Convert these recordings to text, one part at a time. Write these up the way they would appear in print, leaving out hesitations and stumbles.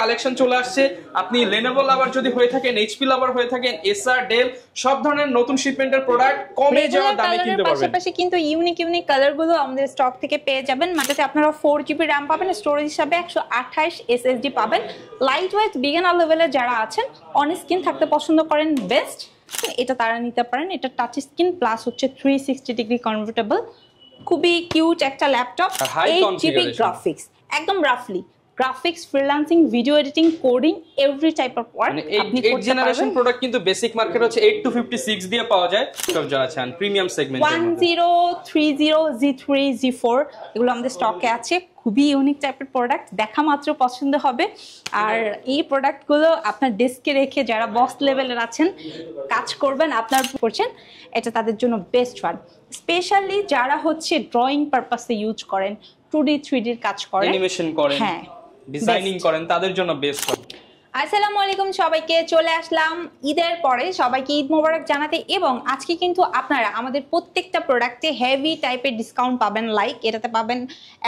Collection চলে আসছে। আপনি Lenovo লাভার যদি হয়ে থাকেন, HP লাভার হয়ে থাকেন, Acer, Dell সব ধরনের নতুন শিপমেন্টের প্রোডাক্ট কমে যাওয়া দামে কিনতে পারবেন। পাশাপাশি কিন্তু ইউনিক কালার গুলো আমাদের স্টক থেকে পেয়ে যাবেন। মাঝে আপনারা 4GB RAM পাবেন, স্টোরেজ হিসাবে 128 SSD পাবেন। লাইট ওয়েট বিগিনার লেভেলে যারা আছেন, অন স্ক্রিন থাকতে পছন্দ করেন বেস্ট, এটা তারা নিতে পারেন। এটা টাচ স্ক্রিন প্লাস হচ্ছে 360 ডিগ্রি কনভার্টেবল, খুবই কিউট একটা ল্যাপটপ। 8GB গ্রাফিক্স, একদম রাফলি graphics, freelancing, video editing, coding, every type of work আপনি করতে পারবেন। জেনারেশন প্রোডাক্ট কিন্তু বেসিক মার্কেট হচ্ছে 8 to 56 দিয়ে পাওয়া যায়। সব যারা চান প্রিমিয়াম সেগমেন্টের মধ্যে 1030 G3 G4 এগুলো আমাদের স্টকে আছে। খুবই ইউনিক টাইপের প্রোডাক্ট, দেখা মাত্র পছন্দ হবে। আর এই প্রোডাক্টগুলো আপনার ডেস্কে রেখে যারা বস লেভেলের আছেন, কাজ করবেন, আপনার করছেন, এটা তাদের জন্য বেস্ট ওয়ান। স্পেশালি যারা হচ্ছে ড্রয়িং পারপাসে ইউজ করেন, 2D 3D কাজ করেন, অ্যানিমেশন করেন, হ্যাঁ ডিজাইনিং করেন, তাদের জন্য বেস্ট হবে। আসসালামু আলাইকুম সবাইকে, চলে আসলাম ঈদের পরে সবাইকে ঈদ মোবারক জানাতে। এবং আজকে কিন্তু আপনারা আমাদের প্রত্যেকটা প্রোডাক্টে হেভি টাইপের ডিসকাউন্ট পাবেন। লাইক এটাতে পাবেন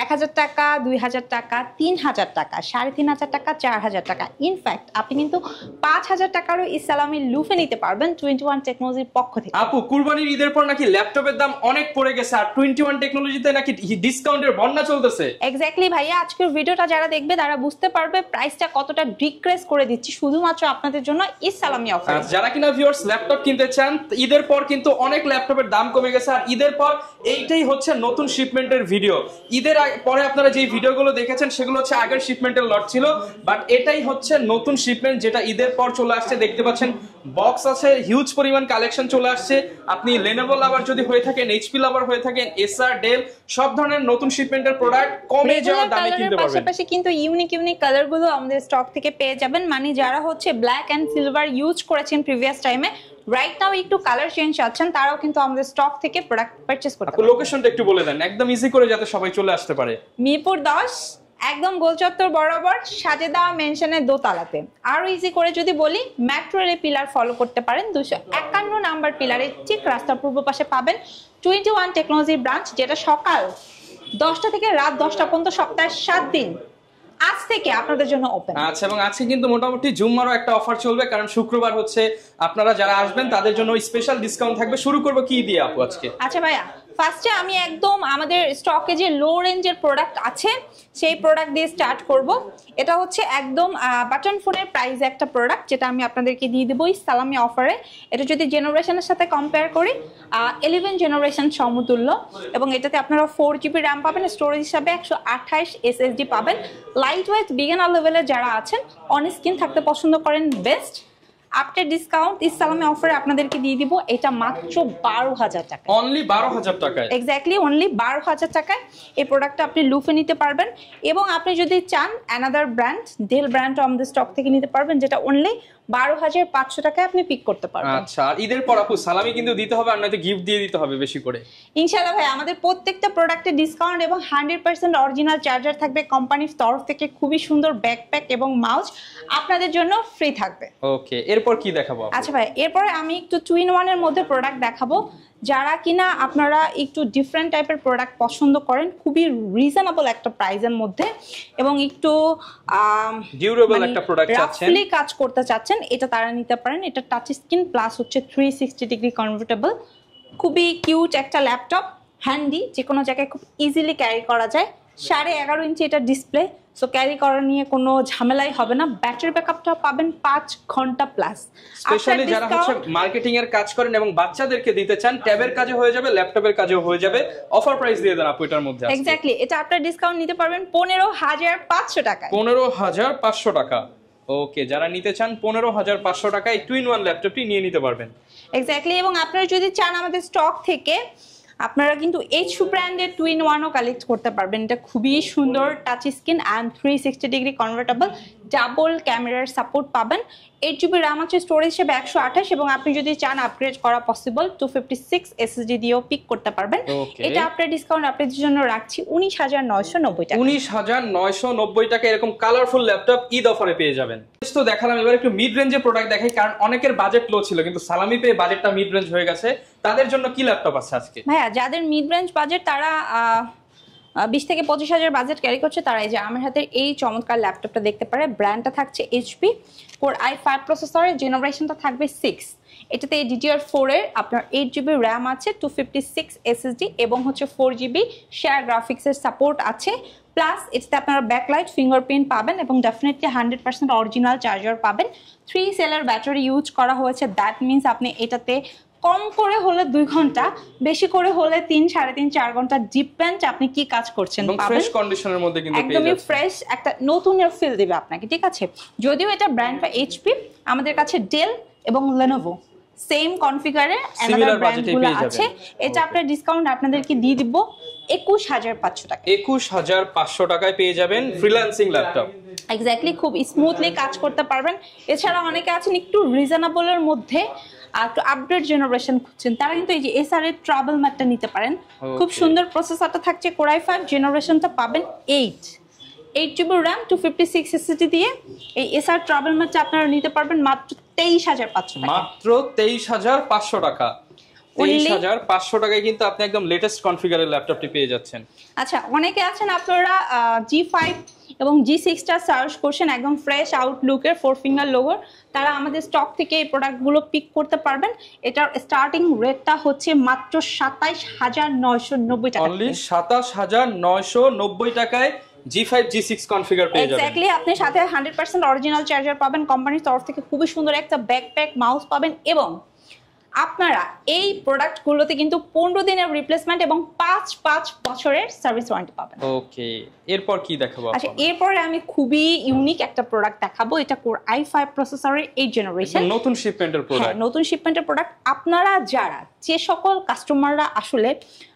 1000 টাকা, 2000 টাকা, 3000 টাকা, 3500 টাকা, 4000 টাকা। ইনফ্যাক্ট আপনি কিন্তু 5000 টাকারও ইসলামি লুফে নিতে পারবেন 21 টেকনোলজির পক্ষ থেকে। আপু, কুরবানির ঈদের পর নাকি ল্যাপটপের দাম অনেক পড়ে গেছে, আর 21 টেকনোলজিতে নাকি ডিসকাউন্টের বন্যা চলতেছে। এক্স্যাক্টলি ভাইয়া, আজকের ভিডিওটা যারা দেখবে তারা বুঝতে পারবে প্রাইসটা কতটা ডিক্রিজ করে দিচ্ছি শুধুমাত্র আপনাদের জন্য ইসলামি অফার। যারা কিনা ভিউয়ার্স ল্যাপটপ কিনতে চান, ঈদের পর কিন্তু অনেক ল্যাপটপের দাম কমে গেছে, আর ঈদের পর এইটাই হচ্ছে নতুন শিপমেন্টের ভিডিও। ঈদের পরে আপনারা যে ভিডিওগুলো দেখেছেন সেগুলো হচ্ছে আগের শিপমেন্টের লট ছিল, বাট এটাই হচ্ছে নতুন শিপমেন্ট যেটা ঈদের পর চলে আসছে। দেখতে পাচ্ছেন বক্স আছে, হিউজ পরিমাণ কালেকশন চলে আসছে। আপনি Lenovo লাভার যদি হয়ে থাকেন, HP লাভার হয়ে থাকেন, Acer, Dell সব ধরনের নতুন শিপমেন্টের প্রোডাক্ট কমে যাওয়া দামে কিনতে পারবেন। পাশাপাশি কিন্তু ইউনিক কালার গুলো আমাদের স্টক থেকে পেয়ে যাবেন। মানে যারা হচ্ছে ব্ল্যাক এন্ড সিলভার ইউজ করেছেন প্রিভিয়াস টাইমে, রাইট নাও একটু কালার চেঞ্জ চাচ্ছেন, তারাও কিন্তু আমাদের স্টক থেকে প্রোডাক্ট পারচেজ করতে পারেন। লোকেশনটা একটু বলে দেন একদম ইজি করে, যাতে সবাই চলে আসতে পারে। মিরপুর 10 একদম গোলচত্বর বরাবর সাজেদা মেনশনের দোতলাতে। আরো ইজি করে যদি বলি, মেট্রো রেল পিলার ফলো করতে পারেন, 251 নাম্বার পিলারের ঠিক রাস্তার পূর্ব পাশে পাবেন 21 টেকনোলজি ব্রাঞ্চ, যেটা সকাল 10টা থেকে রাত 10টা পর্যন্ত সপ্তাহে 7 দিন আজ থেকে আপনাদের জন্য ওপেন। আচ্ছা, এবং আজকে কিন্তু মোটামুটি জুম্মারও একটা অফার চলবে, কারণ শুক্রবার হচ্ছে। আপনারা যারা আসবেন তাদের জন্য স্পেশাল ডিসকাউন্ট থাকবে। শুরু করব কি দিয়ে আপু আজকে? আচ্ছা ভাইয়া, ফার্স্টে আমি একদম আমাদের স্টকে যে লো রেঞ্জের প্রোডাক্ট আছে সেই প্রোডাক্ট দিয়ে স্টার্ট করব। এটা হচ্ছে একদম বাটন ফোনের প্রাইস একটা প্রোডাক্ট, যেটা আমি আপনাদেরকে দিয়ে দেবো সালামি অফারে। এটা যদি জেনারেশনের সাথে কম্পেয়ার করি, 11 জেনারেশন সমতুল্য। এবং এটাতে আপনারা 4GB RAM পাবেন, স্টোরেজ হিসাবে 128 SSD পাবেন। লাইট ওয়েট বিগিনার লেভেলে যারা আছেন, অন স্ক্রিন থাকতে পছন্দ করেন বেস্ট, আফটার ডিসকাউন্ট ইসলামি অফারে আপনাদেরকে দিয়ে দিব এটা মাত্র 12000 টাকা। অনলি 12000 টাকায়? এক্স্যাক্টলি অনলি 12000 টাকায় এই প্রোডাক্টটা আপনি লুফে নিতে পারবেন। এবং আপনি যদি চান অ্যানাদার ব্র্যান্ড, ডেল ব্র্যান্ড আমাদের স্টক থেকে নিতে পারবেন, যেটা অনলি 12500 টাকায় আপনি পিক করতে পারবেন। আচ্ছা, আর ঈদের পর আপু সালামি কিন্তু দিতে হবে, আর নয়তো গিফট দিয়ে দিতে হবে বেশি করে। ইনশাআল্লাহ ভাই, আমাদের প্রত্যেকটা প্রোডাক্টে ডিসকাউন্ট এবং 100% অরিজিনাল চার্জার থাকবে কোম্পানির তরফ থেকে। খুবই সুন্দর ব্যাকপ্যাক এবং মাউস আপনাদের জন্য ফ্রি থাকবে। ওকে, এরপর কি দেখাবো? আচ্ছা ভাই, এরপরে আমি একটু 2-in-1 এর মধ্যে প্রোডাক্ট দেখাবো। যারা কিনা আপনারা একটু ডিফারেন্ট টাইপের প্রোডাক্ট পছন্দ করেন, খুবই রিজনেবল একটা প্রাইসের মধ্যে, এবং একটু ডিউরেবল একটা প্রোডাক্ট চাচ্ছেন, রাফলি কাজ করতে চাচ্ছেন, এটা তারা নিতে পারেন। এটা টাচ স্ক্রিন প্লাস হচ্ছে 360 ডিগ্রি কনভার্টেবল, খুবই কিউট একটা ল্যাপটপ, হ্যান্ডি, যে কোনো জায়গায় খুব ইজিলি ক্যারি করা যায়। 11.5 ইঞ্চি এটা ডিসপ্লে, সো ক্যারি করা নিয়ে কোনো ঝামেলাই হবে না। ব্যাটারি ব্যাকআপটা পাবেন 5 ঘন্টা প্লাস। স্পেশালি যারা হচ্ছে মার্কেটিং এর কাজ করেন এবং বাচ্চাদেরকে দিতে চান, ট্যাবের কাজে হয়ে যাবে, ল্যাপটপের কাজেও হয়ে যাবে। অফার প্রাইস দিয়ে দেন আপু এটার মধ্যে। এক্স্যাক্টলি, এটা আপনারা ডিসকাউন্ট নিতে পারবেন 15500 টাকায়। 15500 টাকা। ওকে, যারা নিতে চান 15500 টাকায় 2-in-1 ল্যাপটপটি নিয়ে নিতে পারবেন। এক্স্যাক্টলি, এবং আপনারা যদি চান আমাদের স্টক থেকে, আপনারা কিন্তু HP ব্র্যান্ডের 2-in-1ও কালেক্ট করতে পারবেন। এটা খুবই সুন্দর, touch screen and 360 degree convertible, double ক্যামেরার সাপোর্ট পাবেন। 8GB RAM আছে, স্টোরেজ হিসেবে 128, এবং আপনি যদি চান আপগ্রেড করা পসিবল 256 SSD দিয়েও পিক করতে পারবেন। এটা আপনার ডিসকাউন্ট আপনাদের জন্য রাখছি 19990 টাকা। 19990 টাকা এরকম কালারফুল ল্যাপটপ ঈদ অফারে পেয়ে যাবেন। তো দেখালাম, এবার একটু মিড রেঞ্জের প্রোডাক্ট দেখাই, কারণ অনেকের বাজেট লো ছিল, কিন্তু সালামি পেয়ে বাজেটটা মিড রেঞ্জ হয়ে গেছে। তাদের জন্য কি ল্যাপটপ আছে আজকে? ভাইয়া, যাদের মিড রেঞ্জ বাজেট তারা 20 থেকে 25,000 বাজেট ক্যারি করছে তারা এই যে আমার হাতের এই চমৎকার ল্যাপটপটা দেখতে পারে। ব্র্যান্ডটা থাকছে এইচপি, কোর i5 প্রসেসরের, জেনারেশনটা থাকবে 6। এটাতে DDR4 এর আপনার 8GB র্যাম আছে, 256 SSD এবং হচ্ছে 4GB শেয়ার গ্রাফিক্সের সাপোর্ট আছে। প্লাস এটাতে আপনারা ব্যাকলাইট, ফিঙ্গারপ্রিন্ট পাবেন এবং ডেফিনেটলি 100% অরিজিনাল চার্জার পাবেন। 3 সেলের ব্যাটারি ইউজ করা হয়েছে, দ্যাট মিনস আপনি এটাতে কম করে হলে 2 ঘন্টা, বেশি করে হলে 3, 3.5, 4 ঘন্টা, ডিপেন্ড আপনি কি কাজ করছেন এবং ফ্রেশ কন্ডিশনের মধ্যে কিন্তু পেয়ে একদমই যাচ্ছেন। ফ্রেশ একটা নতুনের ফিল দিবে আপনাকে, ঠিক আছে। যদিও এটা ব্র্যান্ডটা এইচপি, আমাদের কাছে ডেল এবং লেনোভো সেম কনফিগারে অ্যানাদার ব্র্যান্ডগুলো আছে। এটা আপনার ডিসকাউন্ট আপনাদেরকে দিয়ে দিব 21,500 টাকা। 21,500 টাকায় পেয়ে যাবেন ফ্রিল্যান্সিং ল্যাপটপ। এক্স্যাক্টলি, খুব স্মুথলি কাজ করতে পারবেন। এছাড়া অনেকে আছেন একটু রিজনেবলের মধ্যে একটু আপডেট জেনারেশন খুঁজছেন, তারা কিন্তু এই যে এসআর এর ট্রাভেল ম্যাটটা নিতে পারেন। খুব সুন্দর প্রসেসরটা থাকছে, কোর i5, জেনারেশনটা পাবেন 8GB র্যাম, 256 SSD দিয়ে এই এসআর ট্রাভেল ম্যাটটা আপনারা নিতে পারবেন মাত্র 23,500 টাকা। মাত্র 23,500 টাকা। 23,500 টাকায় কিন্তু আপনি একদম লেটেস্ট কনফিগারের ল্যাপটপটি পেয়ে যাচ্ছেন। আচ্ছা, অনেকে আছেন আপনারা G5 এবং G6টা সার্চ করছেন, একদম ফ্রেশ আউটলুকের 4 ফিঙ্গার লোগোর, তারা আমাদের স্টক থেকে এই প্রোডাক্টগুলো পিক করতে পারবেন। এটার স্টার্টিং রেটটা হচ্ছে মাত্র 27,990 টাকা। অনলি 27,990 টাকায় G5 G6 কনফিগার পেয়ে যাবেন। এক্স্যাক্টলি, আপনি সাথে 100% অরিজিনাল চার্জার পাবেন, কোম্পানির তরফ থেকে খুবই সুন্দর একটা ব্যাকপ্যাক মাউস পাবেন এবং আপনারা এই প্রোডাক্টগুলোতে কিন্তু 15 দিনের রিপ্লেসমেন্ট এবং 5 বছরের সার্ভিস ওয়ারেন্টি পাবেন। ওকে, এরপর কি দেখাবো? আচ্ছা, এরপরে আমি খুবই ইউনিক একটা প্রোডাক্ট দেখাবো। এটা কোর i5 প্রসেসরের 8 জেনারেশন, নতুন শিপমেন্টের প্রোডাক্ট। নতুন শিপমেন্টের প্রোডাক্ট। আপনারা যারা যে সকল কাস্টমাররা আসলে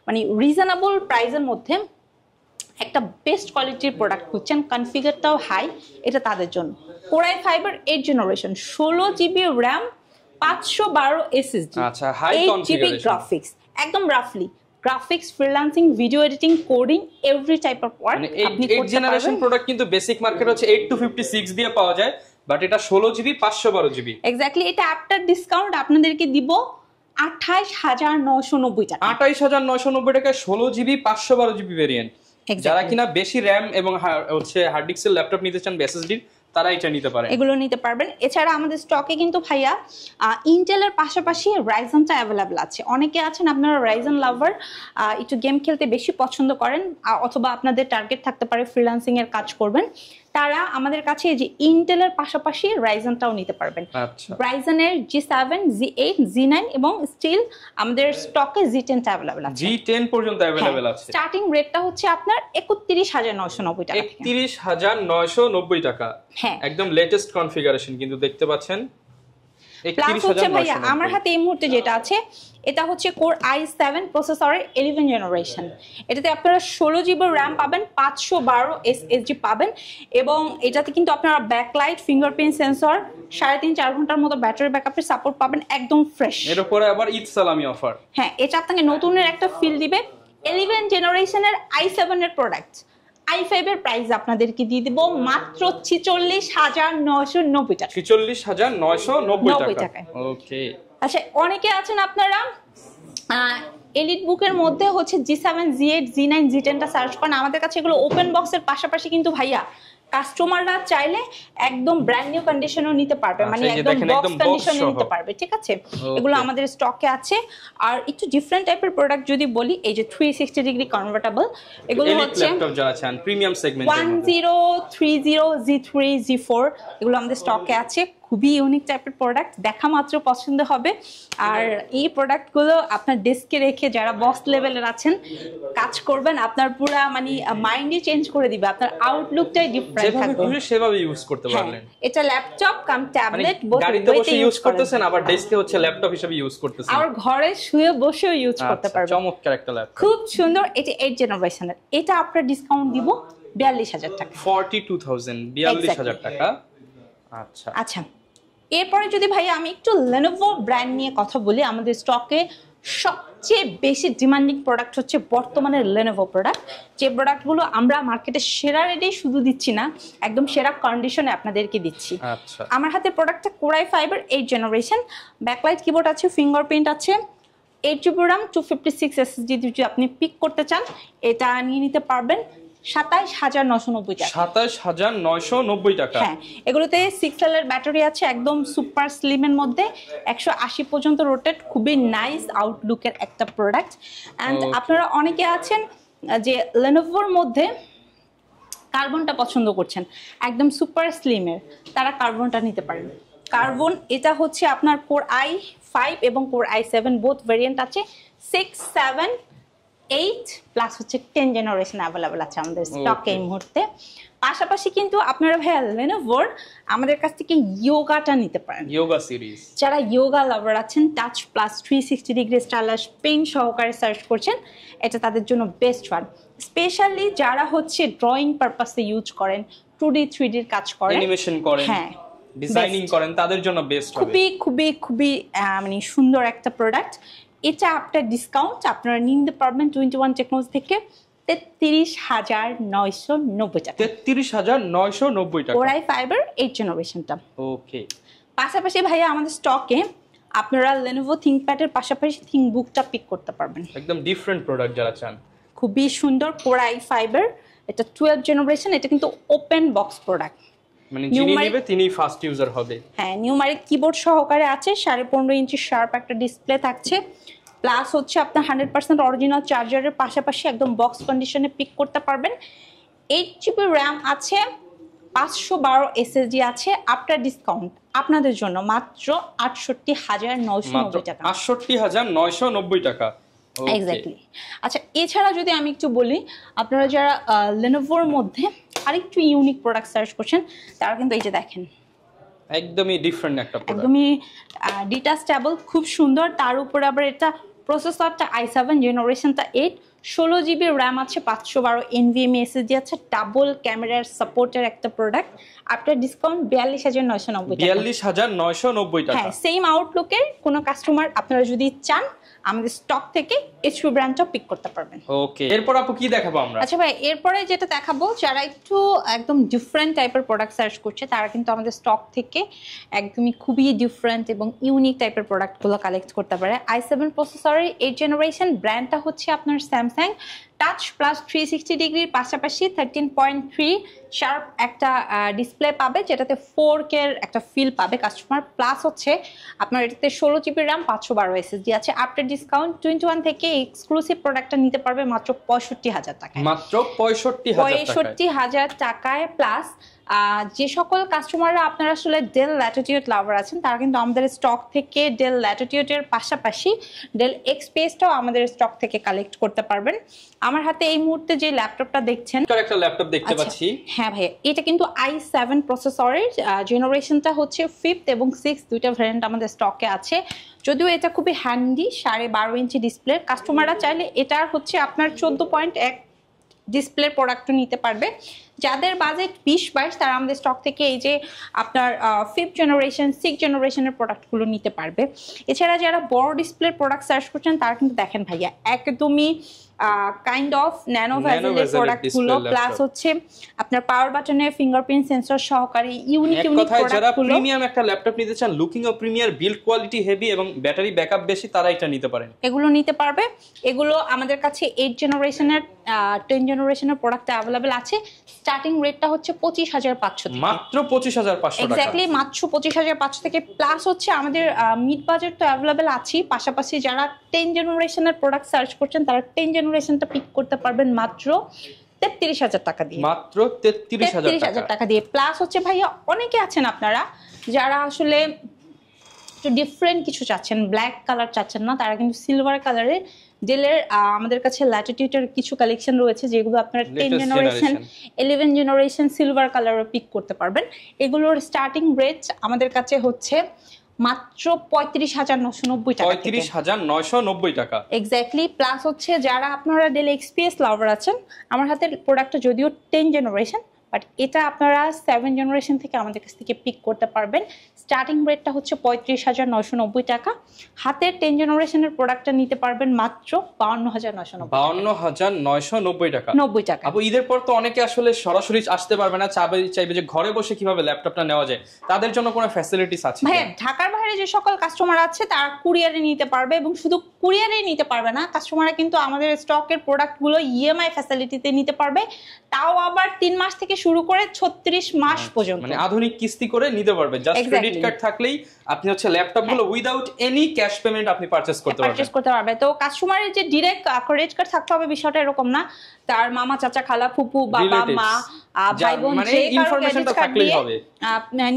মানে রিজনেবল প্রাইসের মধ্যে একটা বেস্ট কোয়ালিটির প্রোডাক্ট খুঁজছেন, কনফিগারটাও হাই, এটা তাদের জন্য। কোর i5 এর 8 জেনারেশন, 16GB র্যাম, 512 SSD, আচ্ছা, হাই 8GB কনফিগারেশন, গ্রাফিক্স, একদম রাফলি graphics, freelancing, video editing, coding, every type of work আপনি করতে 8 জেনারেশন পারবেন। প্রোডাক্ট কিন্তু বেসিক মার্কেট হচ্ছে 8-56 দিয়ে পাওয়া যায়, বাট এটা 16GB 512GB। এক্স্যাক্টলি, এটা আফটার ডিসকাউন্ট আপনাদেরকে দিব 28,990 টাকা। 28,990 টাকায় 16GB 512GB ভেরিয়েন্ট। যারা কিনা বেশি র্যাম এবং হচ্ছে হার্ড ডিস্কের ল্যাপটপ নিতে চান এসএসডি, তারা এটা নিতে পারেন, এগুলো নিতে পারবেন। এছাড়া আমাদের স্টকে কিন্তু ভাইয়া ইন্টেলের পাশাপাশি রাইজেনটা অ্যাভেলেবল আছে। অনেকে আছেন আপনারা রাইজেন লাভার, একটু গেম খেলতে বেশি পছন্দ করেন, অথবা আপনাদের টার্গেট থাকতে পারে ফ্রিল্যান্সিং এর কাজ করবেন, তারা আমাদের কাছে যে ইন্টেলের পাশাপাশি রাইজেনটাও নিতে পারবেন। আচ্ছা, রাইজেনের G7, G8, G9 এবং স্টিল আমাদের স্টকে G10 অ্যাভেলেবল আছে। G10 পর্যন্ত অ্যাভেলেবল আছে। স্টার্টিং রেটটা হচ্ছে আপনার 31,990 টাকা থেকে। 31,990 টাকা, হ্যাঁ, একদম লেটেস্ট কনফিগারেশন কিন্তু দেখতে পাচ্ছেন। প্লাস হচ্ছে ভাইয়া আমার হাতে এই মুহূর্তে যেটা আছে এটা হচ্ছে কোর i7 প্রসেসরের 11 জেনারেশন। এটাতে আপনারা 16GB র্যাম পাবেন, 512 SSD পাবেন এবং এটাতে কিন্তু আপনারা ব্যাকলাইট, ফিঙ্গারপ্রিন্ট সেন্সর, 3.5-4 ঘন্টার মতো ব্যাটারি ব্যাকআপের সাপোর্ট পাবেন, একদম ফ্রেশ। এর উপরে আবার ঈদ সালামি অফার। হ্যাঁ, এটা আপনাকে নতুনের একটা ফিল দিবে। 11 জেনারেশনের i7 এর প্রোডাক্ট, i5 এর প্রাইস আপনাদেরকে দিয়ে দিব মাত্র 46,990 টাকা। 46,990 টাকা। ওকে, আচ্ছা, অনেকে আছেন আপনারা এলিট বুকের মধ্যে হচ্ছে G7, G8, G9, G10টা সার্চ করেন। আমাদের কাছে এগুলো ওপেন বক্সের পাশাপাশি কিন্তু ভাইয়া কাস্টমাররা চাইলে একদম ব্র্যান্ড নিউ কন্ডিশনও নিতে পারবে, মানে একদম বক্স কন্ডিশনে নিতে পারবে, ঠিক আছে। এগুলো আমাদের স্টকে আছে। আর একটু ডিফারেন্ট টাইপের প্রোডাক্ট যদি বলি, এই যে 360 ডিগ্রি কনভার্টেবল, এগুলো হচ্ছে ল্যাপটপ যারা চান প্রিমিয়াম সেগমেন্টের মধ্যে 1030, G3, G4, এগুলো আমাদের স্টকে আছে। খুবই ইউনিক টাইপের প্রোডাক্ট, দেখা মাত্র পছন্দ হবে। আর এই প্রোডাক্টগুলো আপনার ডেস্কে রেখে যারা বস লেভেলের আছেন কাজ করবেন, আপনার পুরো মানে মাইন্ডই চেঞ্জ করে দিবে, আপনার আউটলুকটাই ডিফারেন্ট থাকবে, সেভাবে ইউজ করতে পারলেন। এটা ল্যাপটপ কাম ট্যাবলেট গাড়িতে বসে ইউজ করতেছেন, আবার ডেস্কে হচ্ছে ল্যাপটপ হিসেবে ইউজ করতেছেন, আর ঘরে শুয়ে বসেও ইউজ করতে পারবেন। চমৎকার একটা ল্যাপটপ, খুব সুন্দর। এটা 8 জেনারেশনের, এটা আপনার ডিসকাউন্ট দিব 42,000 টাকা, 42,000 টাকা। আচ্ছা আচ্ছা, এরপরে যদি ভাই আমি একটু লেনোভো ব্র্যান্ড নিয়ে কথা বলি, আমাদের স্টকে সবচেয়ে বেশি ডিমান্ডিং প্রোডাক্ট হচ্ছে বর্তমানে লেনোভো প্রোডাক্ট। যে প্রোডাক্টগুলো আমরা মার্কেটে সেরা রেটেই শুধু দিচ্ছি না, একদম সেরা কন্ডিশনে আপনাদেরকে দিচ্ছি। আচ্ছা, আমার হাতে প্রোডাক্টটা কোর i5 এর 8 জেনারেশন, ব্যাকলাইট কিবোর্ড আছে, ফিঙ্গারপ্রিন্ট আছে, 8GB RAM 256 SSD যদি আপনি পিক করতে চান এটা নিয়ে নিতে পারবেন 27990 টাকা। 27990 টাকা। হ্যাঁ, এগুলোতে 6L এর ব্যাটারি আছে, একদম সুপার স্লিমের মধ্যে 180 পর্যন্ত রোটেট, খুবই নাইস আউটলুকের একটা প্রোডাক্ট। অ্যান্ড আপনারা অনেকে আছেন যে Lenovoর মধ্যে কার্বনটা পছন্দ করছেন, একদম সুপার স্লিমের, তারা কার্বনটা নিতে পারেন। কার্বন এটা হচ্ছে আপনার Core i5 এবং Core i7 বোথ ভেরিয়েন্ট আছে, 6, 7, 8 প্লাস হচ্ছে 10 জেনারেশন অ্যাভেলেবল আছে আমাদের স্টকে এই মুহূর্তে। পাশাপাশি কিন্তু আপনারা ভাইয়া Lenovoর আমাদের কাছ থেকে ইয়োগাটা নিতে পারেন, ইয়োগা সিরিজ। যারা ইয়োগা লাভার আছেন, touch plus 360 degree stylus pen সহকারে সার্চ করছেন, এটা তাদের জন্য বেস্ট ওয়ান। স্পেশালি যারা হচ্ছে ড্রয়িং পারপাসে ইউজ করেন, 2D 3D এর কাজ করেন, অ্যানিমেশন করেন, হ্যাঁ ডিজাইনিং করেন, তাদের জন্য বেস্ট হবে। খুবই খুবই খুবই মানে সুন্দর একটা প্রোডাক্ট। এটা আপনার ডিসকাউন্ট আপনারা নিতে পারবেন 21 টেকনোলজি থেকে 33,990 টাকা। 33,990 টাকা। Core i5 এর 8 জেনারেশনটা। ওকে। পাশাপাশি ভাইয়া আমাদের স্টকে আপনারা Lenovo ThinkPad এর পাশাপাশি ThinkBookটা পিক করতে পারবেন। একদম ডিফারেন্ট প্রোডাক্ট যারা চান। খুবই সুন্দর Core i5 এর, এটা 12 জেনারেশন, এটা কিন্তু ওপেন বক্স প্রোডাক্ট, মানে যিনি নেবে তিনি ফার্স্ট ইউজার হবে। হ্যাঁ, নিউমারিক কিবোর্ড সহকারে আছে, 15.5 ইঞ্চি শার্প একটা ডিসপ্লে থাকছে, প্লাস হচ্ছে আপনার 100% অরিজিনাল চার্জারের পাশাপাশি একদম বক্স কন্ডিশনে পিক করতে পারবেন। 8GB র্যাম আছে, 512 SSD আছে। আফটার ডিসকাউন্ট আপনাদের জন্য মাত্র 68,990 টাকা। 68,990 টাকা। এক্স্যাক্টলি। আচ্ছা, এছাড়া যদি আমি একটু বলি, আপনারা যারা Lenovoর মধ্যে আরেকটু ইউনিক প্রোডাক্ট সার্চ করছেন, তারা কিন্তু এই যে দেখেন একদমই ডিফারেন্ট একটা প্রোডাক্ট, একদমই ডিটাচেবল, খুব সুন্দর। তার উপরে আবার এটা প্রসেসরটা i7 জেনারেশনটা 8, 16GB র্যাম আছে, 512 NVMe SSD আছে, ডাবল ক্যামেরার সাপোর্টের একটা প্রোডাক্ট। আফটার ডিসকাউন্ট 42,990 টাকা। 42,990 টাকা। হ্যাঁ, সেম আউটলুকের কোনো কাস্টমার আপনারা যদি চান আমাদের স্টক থেকে HP ব্র্যান্ডটা পিক করতে পারবেন। ওকে, এরপর আপু কি দেখাবো আমরা? আচ্ছা ভাই, এরপরে যেটা দেখাবো, যারা একটু একদম ডিফারেন্ট টাইপের প্রোডাক্ট সার্চ করছে, তারা কিন্তু আমাদের স্টক থেকে একদমই খুবই ডিফারেন্ট এবং ইউনিক টাইপের প্রোডাক্টগুলো কালেক্ট করতে পারে। i7 প্রসেসরের 8 জেনারেশন, ব্র্যান্ডটা হচ্ছে আপনার স্যামসাং, টাচ প্লাস 360 ডিগ্রির পাশাপাশি 13.3 শার্প একটা ডিসপ্লে পাবে, যেটাতে 4K এর একটা ফিল পাবে কাস্টমার। প্লাস হচ্ছে আপনার এটাতে 16GB র্যাম, 512 SSD আছে। আফটার ডিসকাউন্ট 21 থেকে এক্সক্লুসিভ প্রোডাক্টটা নিতে পারবে মাত্র 65,000 টাকায়। মাত্র 65,000 টাকায়। প্লাস যে সকল কাস্টমাররা আপনারা আসলে ডেল ল্যাটিটিউড লাভার আছেন, তারা কিন্তু আমাদের স্টক থেকে ডেল ল্যাটিটিউডের পাশাপাশি ডেল এক্সপিএসটাও আমাদের স্টক থেকে কালেক্ট করতে পারবেন। আমার হাতে এই মুহূর্তে যে ল্যাপটপটা দেখছেন, একটা ল্যাপটপ দেখতে পাচ্ছি। হ্যাঁ ভাইয়া, এটা কিন্তু i7 প্রসেসরের, জেনারেশনটা হচ্ছে 5th এবং 6th দুইটা ভ্যারিয়েন্ট আমাদের স্টকে আছে। যদিও এটা খুবই হ্যান্ডি, 12.5 ইঞ্চি ডিসপ্লে। কাস্টমাররা চাইলে এটার হচ্ছে আপনার 14.1 ডিসপ্লে প্রোডাক্টও নিতে পারবে। যাদের বাজেট 20-22, তারা আমাদের স্টক থেকে এই যে আপনার 5th জেনারেশন 6 জেনারেশনের প্রোডাক্টগুলো নিতে পারবে। এছাড়া যারা বড় ডিসপ্লের প্রোডাক্ট সার্চ করছেন, তারা কিন্তু দেখেন ভাইয়া একদমই কাইন্ড অফ ন্যানো ভেজেলের প্রোডাক্টগুলো, প্লাস হচ্ছে আপনার পাওয়ার বাটনের ফিঙ্গারপ্রিন্ট সেন্সর সহকারে ইউনিক প্রোডাক্টগুলো। যারা প্রিমিয়াম একটা ল্যাপটপ নিতে চান, লুকিং ও প্রিমিয়ার, বিল্ড কোয়ালিটি হেভি এবং ব্যাটারি ব্যাকআপ বেশি, তারা এটা নিতে পারেন। এগুলো নিতে পারবে। এগুলো আমাদের কাছে 8 জেনারেশনের 10 জেনারেশনের প্রোডাক্ট অ্যাভেলেবেল আছে। স্টার্টিং রেটটা হচ্ছে 25,500 থেকে, মাত্র 25,500 টাকা। এক্স্যাক্টলি মাত্র 25,500 থেকে। প্লাস হচ্ছে আমাদের মিড বাজেট তো অ্যাভেলেবেল আছে। পাশাপাশি যারা 10 জেনারেশনের প্রোডাক্ট সার্চ করছেন, তারা 10 জেনারেশনটা পিক করতে পারবেন মাত্র 33,000 টাকা দিয়ে। মাত্র 33,000 টাকা দিয়ে। প্লাস হচ্ছে ভাইয়া অনেকে আছেন আপনারা যারা আসলে একটু ডিফারেন্ট কিছু চাচ্ছেন, ব্ল্যাক কালার চাচ্ছেন না, তারা কিন্তু সিলভার কালারের ডেলের আমাদের কাছে ল্যাটিটিউডের কিছু কালেকশন রয়েছে, যেগুলো আপনারা 10 জেনারেশন 11 জেনারেশন সিলভার কালারও পিক করতে পারবেন। এগুলোর স্টার্টিং রেট আমাদের কাছে হচ্ছে মাত্র 35,990 টাকা। 35,990 টাকা এক্স্যাক্টলি। প্লাস হচ্ছে যারা আপনারা ডেল এক্সপিএস লাভার আছেন, আমার হাতের প্রোডাক্টটা যদিও 10 জেনারেশন, বাট এটা আপনারা 7 জেনারেশন থেকে আমাদের কাছ থেকে পিক করতে পারবেন। স্টার্টিং রেটটা হচ্ছে 35,990 টাকা। হাতের 10 জেনারেশনের প্রোডাক্টটা নিতে পারবেন মাত্র 52,990 টাকা। 90 টাকা। আপু, ঈদের পর তো অনেকে আসলে সরাসরি আসতে পারবে না, চাইবে যে ঘরে বসে কিভাবে ল্যাপটপটা নেওয়া যায়, তাদের জন্য কোনো ফ্যাসিলিটিস আছে? হ্যাঁ, ঢাকার বাইরে যে সকল কাস্টমার আছে, তারা কুরিয়ারে নিতে পারবে এবং শুধু কুরিয়ারে নিতে পারবে না, কাস্টমাররা কিন্তু আমাদের স্টকের প্রোডাক্টগুলো ইএমআই ফ্যাসিলিটিতে নিতে পারবে, তাও আবার 3 মাস থেকে শুরু করে 36 মাস পর্যন্ত, মানে আধুনিক কিস্তি করে নিতে পারবে। জাস্ট ক্রেডিট কার্ড থাকলেই আপনি হচ্ছে ল্যাপটপগুলো উইদাউট এনি ক্যাশ পেমেন্ট আপনি পারচেজ করতে পারবেন। তো কাস্টমারের যে ডাইরেক্ট ক্রেডিট কার্ড থাকতে হবে বিষয়টা এরকম না, তার মামা, চাচা, খালা, ফুপু, বাবা, মা, ভাই বোন মানে যে ইনফরমেশনটা থাকলেই হবে,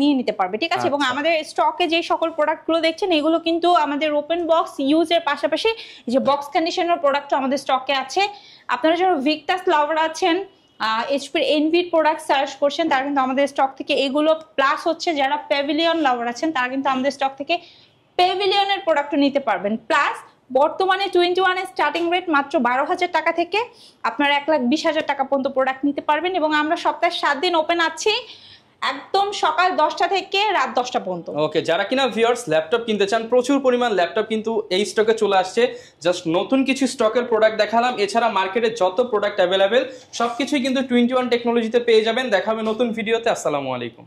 নিয়ে নিতে পারবে, ঠিক আছে। এবং আমাদের স্টকে যে সকল প্রোডাক্টগুলো দেখছেন এগুলো কিন্তু আমাদের ওপেন বক্স ইউজের পাশাপাশি যে বক্স কন্ডিশনার প্রোডাক্টও আমাদের স্টকে আছে। আপনারা যারা ভিক্টাস লাভার আছেন, এইচপির এনভির প্রোডাক্ট সার্চ করছেন, তারা কিন্তু আমাদের স্টক থেকে এগুলো, প্লাস হচ্ছে যারা প্যাভিলিয়ন লাভার আছেন তারা কিন্তু আমাদের স্টক থেকে প্যাভিলিয়নের প্রোডাক্টও নিতে পারবেন। প্লাস বর্তমানে 21 এর স্টার্টিং রেট মাত্র 12,000 টাকা থেকে আপনারা 1,20,000 টাকা পর্যন্ত প্রোডাক্ট নিতে পারবেন। এবং আমরা সপ্তাহে 7 দিন ওপেন আছি, একদম সকাল 10টা থেকে রাত 10টা পর্যন্ত। ওকে, যারা কিনা ভিউয়ার্স ল্যাপটপ কিনতে চান, প্রচুর পরিমাণ ল্যাপটপ কিন্তু এই স্টকে চলে আসছে। জাস্ট নতুন কিছু স্টকের প্রোডাক্ট দেখালাম, এছাড়া মার্কেটে যত প্রোডাক্ট অ্যাভেলেবেল সবকিছুই কিন্তু 21 টেকনোলজিতে পেয়ে যাবেন। দেখাবে নতুন ভিডিওতে। আসসালামু আলাইকুম।